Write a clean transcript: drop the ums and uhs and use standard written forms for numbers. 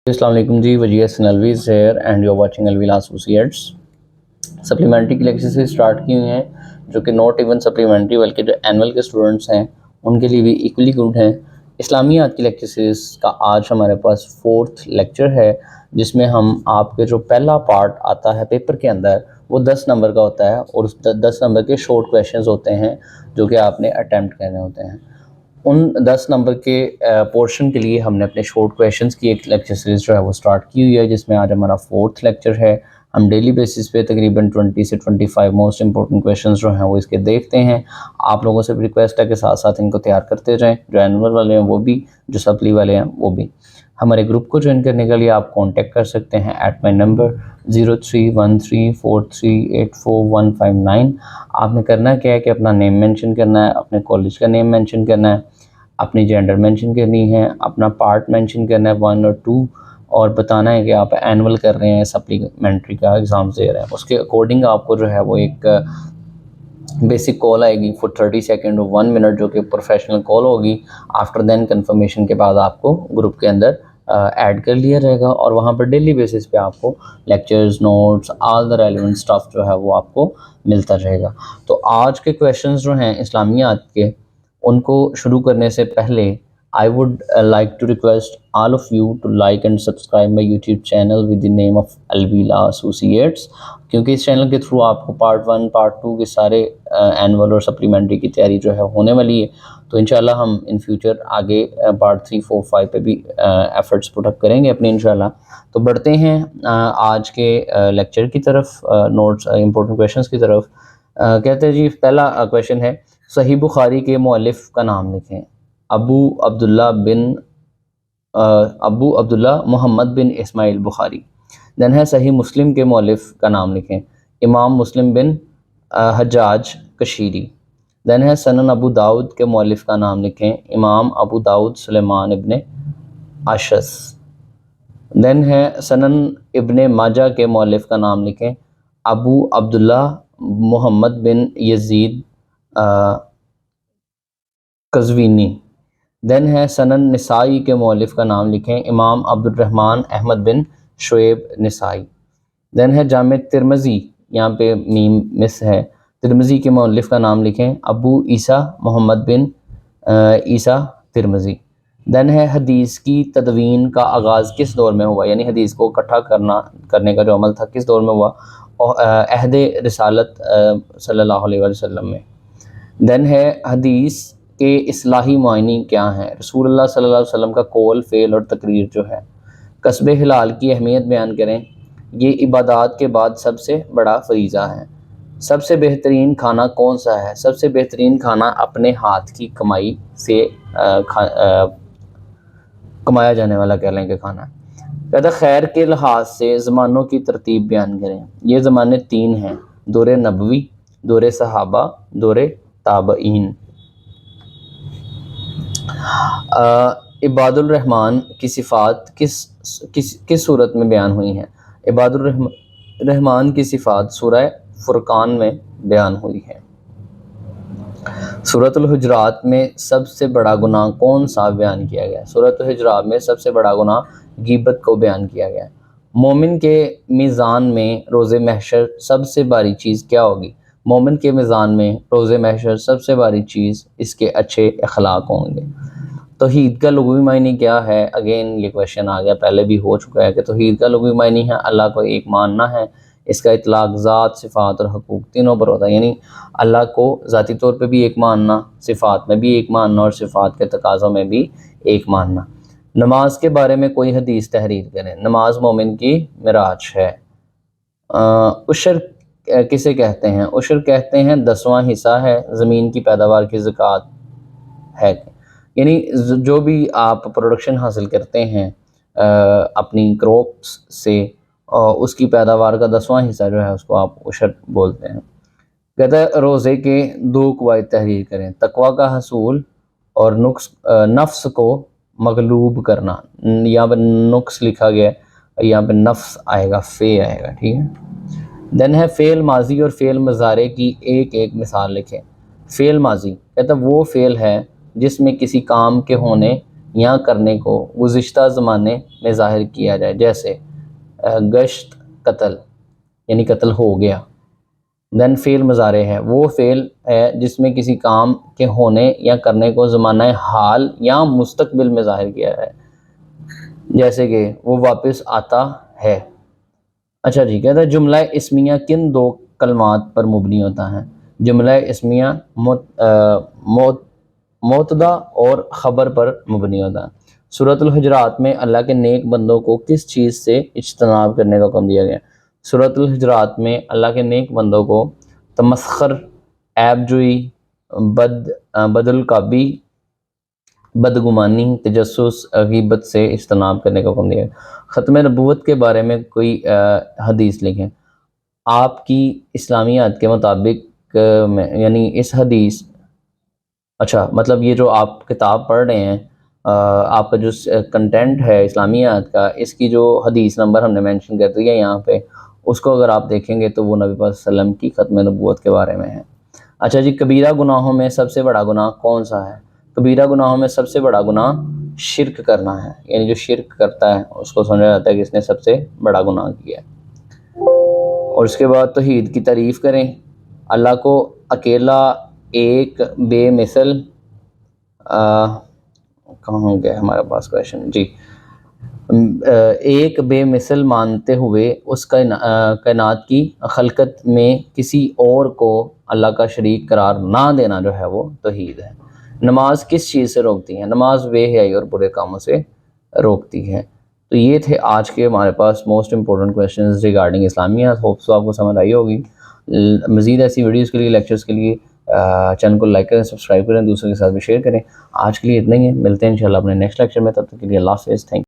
السلام علیکم جی، وجیہ سنلویز here and you are watching الویلا ایسوسیٹس۔ سپلیمنٹری کی لیکچرز اسٹارٹ کی ہوئی ہیں جو کہ ناٹ ایون سپلیمنٹری بلکہ جو اینول کے اسٹوڈنٹس ہیں ان کے لیے بھی ایکولی گڈ ہیں۔ اسلامیات کی لیکچرز کا آج ہمارے پاس 4th لیکچر ہے جس میں ہم آپ کے جو پہلا پارٹ آتا ہے پیپر کے اندر وہ 10 نمبر کا ہوتا ہے اور اس 10 نمبر کے شارٹ کویشچنز ہوتے ہیں جو کہ آپ نے اٹیمپٹ کرنے ہوتے ہیں۔ ان 10 نمبر کے پورشن کے لیے ہم نے اپنے شارٹ کویشچنز کی ایک لیکچر سیریز جو ہے وہ سٹارٹ کی ہوئی ہے جس میں آج ہمارا 4th لیکچر ہے۔ ہم ڈیلی بیسس پہ تقریباً 20 سے 25 موسٹ امپورٹنٹ کویشچنز جو ہیں وہ اس کے دیکھتے ہیں۔ آپ لوگوں سے بھی ریکویسٹ ہے کہ ساتھ ساتھ ان کو تیار کرتے جائیں، جو اینول والے ہیں وہ بھی، جو سپلی والے ہیں وہ بھی۔ ہمارے گروپ کو جوائن کرنے کے لیے آپ کانٹیکٹ کر سکتے ہیں ایٹ مائی نمبر 031343845159۔ آپ نے کرنا کیا ہے کہ اپنا نیم مینشن کرنا ہے، اپنے کالج کا نیم مینشن کرنا ہے، اپنی جینڈر مینشن کرنی ہے، اپنا پارٹ مینشن کرنا ہے 1 اور 2، اور بتانا ہے کہ آپ اینول کر رہے ہیں، سپلیمنٹری کا ایگزام دے رہے ہیں۔ اس کے اکارڈنگ آپ کو جو ہے وہ ایک بیسک کال آئے گی فور 30 سیکنڈ اور 1 منٹ جو کہ پروفیشنل کال ہوگی۔ آفٹر دین کنفرمیشن کے بعد آپ کو گروپ کے اندر ایڈ کر لیا جائے گا اور وہاں پر ڈیلی بیسس پہ آپ کو lectures, notes, all the relevant stuff جو ہے وہ آپ کو ملتا رہے گا۔ تو آج کے کویشچنز جو ہیں اسلامیات کے، ان کو شروع کرنے سے پہلے I would like to request all of you to like and subscribe my YouTube channel with the name of Alvila Associates، کیونکہ اس چینل کے تھرو آپ کو پارٹ 1 پارٹ 2 کے سارے اینول اور سپلیمنٹری کی تیاری جو ہے ہونے والی ہے۔ تو انشاءاللہ ہم ان فیوچر آگے پارٹ 3 4 5 پہ بھی ایفرٹس پٹ اپ کریں گے اپنے انشاءاللہ۔ تو بڑھتے ہیں آج کے لیکچر کی طرف، نوٹس امپورٹنٹ کویشچنس کی طرف۔ کہتے ہیں جی پہلا کویشچن ہے صحیح بخاری کے مؤلف کا نام لکھیں۔ ابو عبداللہ محمد بن اسماعیل بخاری۔ دین ہے صحیح مسلم کے مؤلف کا نام لکھیں۔ امام مسلم بن حجاج کشیری۔ دین ہے سنن ابو داؤد کے مؤلف کا نام لکھیں۔ امام ابو داؤد سلیمان ابن اشعث۔ دین ہے سنن ابن ماجہ کے مؤلف کا نام لکھیں۔ ابو عبداللہ محمد بن یزید قزوینی۔ دین ہے سنن نسائی کے مؤلف کا نام لکھیں۔ امام عبد الرحمن احمد بن شعیب نسائی۔ دین ہے جامع ترمذی، یہاں پہ میم مس ہے، ترمذی کے مؤلف کا نام لکھیں۔ ابو عیسیٰ محمد بن عیسیٰ ترمذی۔ دین ہے حدیث کی تدوین کا آغاز کس دور میں ہوا، یعنی حدیث کو اکٹھا کرنے کا جو عمل تھا کس دور میں ہوا، عہد رسالت صلی اللہ علیہ وسلم میں۔ دین ہے حدیث کے اصلاحی معنی کیا ہیں، رسول اللہ صلی اللہ علیہ وسلم کا قول، فعل اور تقریر جو ہے۔ کسب حلال کی اہمیت بیان کریں، یہ عبادات کے بعد سب سے بڑا فریضہ ہے۔ سب سے بہترین کھانا کون سا ہے، سب سے بہترین کھانا اپنے ہاتھ کی کمائی سے کمایا جانے والا کہہ لیں کہ کھانا ہے۔ کہتا خیر کے لحاظ سے زمانوں کی ترتیب بیان کریں، یہ زمانے 3 ہیں، دور نبوی، دور صحابہ، دور تابعین۔ عباد الرحمن کی صفات کس صورت میں بیان ہوئی ہیں، عباد الرحمن کی صفات سورہ فرقان میں بیان ہوئی ہے۔ سورۃ الحجرات میں سب سے بڑا گناہ کون سا بیان کیا گیا ہے، سورۃ الحجرات میں سب سے بڑا گناہ غیبت کو بیان کیا گیا ہے۔ مومن کے میزان میں روز محشر سب سے باری چیز کیا ہوگی، مومن کے میزان میں روز محشر سب سے باری چیز اس کے اچھے اخلاق ہوں گے۔ توحید کا لغوی معنی کیا ہے، اگین یہ کویشچن آ گیا، پہلے بھی ہو چکا ہے کہ توحید کا لغوی معنی ہے اللہ کو ایک ماننا ہے۔ اس کا اطلاق ذات، صفات اور حقوق تینوں پر ہوتا ہے، یعنی اللہ کو ذاتی طور پہ بھی ایک ماننا، صفات میں بھی ایک ماننا اور صفات کے تقاضوں میں بھی ایک ماننا۔ نماز کے بارے میں کوئی حدیث تحریر کریں، نماز مومن کی معراج ہے۔ عشر کسے کہتے ہیں، عشر کہتے ہیں 10واں حصہ ہے، زمین کی پیداوار کی زکوٰۃ ہے، یعنی جو بھی آپ پروڈکشن حاصل کرتے ہیں اپنی کروپس سے، اس کی پیداوار کا 10واں حصہ جو ہے اس کو آپ عشر بولتے ہیں۔ کہتا ہے روزے کے 2 قواعد تحریر کریں، تقوی کا حصول اور نفس کو مغلوب کرنا، یہاں پہ نقص لکھا گیا ہے، یہاں پہ نفس آئے گا، فے آئے گا، ٹھیک ہے۔ دین ہے فعل ماضی اور فعل مضارع کی ایک مثال لکھیں۔ فعل ماضی کہتا ہے وہ فعل ہے جس میں کسی کام کے ہونے یا کرنے کو گزشتہ زمانے میں ظاہر کیا جائے، جیسے گشت قتل یعنی قتل ہو گیا. دین فعل مضارع ہے، وہ فعل ہے جس میں کسی کام کے ہونے یا کرنے کو زمانہ حال یا مستقبل میں ظاہر کیا جائے، جیسے کہ وہ واپس آتا ہے. اچھا جی، کہتا ہے جملہ اسمیہ کن دو کلمات پر مبنی ہوتا ہے؟ جملہ اسمیہ مبتدا اور خبر پر مبنی ہوتا ہے. سورۃ الحجرات میں اللہ کے نیک بندوں کو کس چیز سے اجتناب کرنے کا حکم دیا گیا؟ سورۃ الحجرات میں اللہ کے نیک بندوں کو تمسخر، عیب جوئی، بدالقابی، بدگمانی، تجسس، غیبت سے اجتناب کرنے کا حکم دیا گیا. ختم نبوت کے بارے میں کوئی حدیث لکھیں. آپ کی اسلامیات کے مطابق یعنی اس حدیث، اچھا مطلب یہ جو آپ کتاب پڑھ رہے ہیں، آپ کا جو کنٹینٹ ہے اسلامیات کا، اس کی جو حدیث نمبر ہم نے مینشن کر دیا یہاں پہ، اس کو اگر آپ دیکھیں گے تو وہ نبی پاک صلی اللہ علیہ وسلم کی ختم نبوت کے بارے میں ہے. اچھا جی، کبیرہ گناہوں میں سب سے بڑا گناہ کون سا ہے؟ کبیرہ گناہوں میں سب سے بڑا گناہ شرک کرنا ہے، یعنی جو شرک کرتا ہے اس کو سمجھا جاتا ہے کہ اس نے سب سے بڑا گناہ کیا ہے. اور اس کے بعد توحید کی تعریف کریں. اللہ کو اکیلا، ایک، بے مثل، کہاں گیا ہمارے پاس کویشچن جی، ایک بے مثل مانتے ہوئے اس کائنات کی خلقت میں کسی اور کو اللہ کا شریک قرار نہ دینا جو ہے وہ توحید ہے. نماز کس چیز سے روکتی ہے؟ نماز بے حیائی اور برے کاموں سے روکتی ہے. تو یہ تھے آج کے ہمارے پاس most important questions regarding Islamiat. Hope so آپ کو سمجھ آئی ہوگی. مزید ایسی ویڈیوز کے لیے، لیکچرز کے لیے چینل کو لائک کریں، سبسکرائب کریں، دوسروں کے ساتھ بھی شیئر کریں. آج کے لیے اتنا ہی ہے، ملتے ہیں انشاءاللہ اپنے نیکسٹ لیکچر میں. تب تک کے لیے اللہ حافظ. Thank you.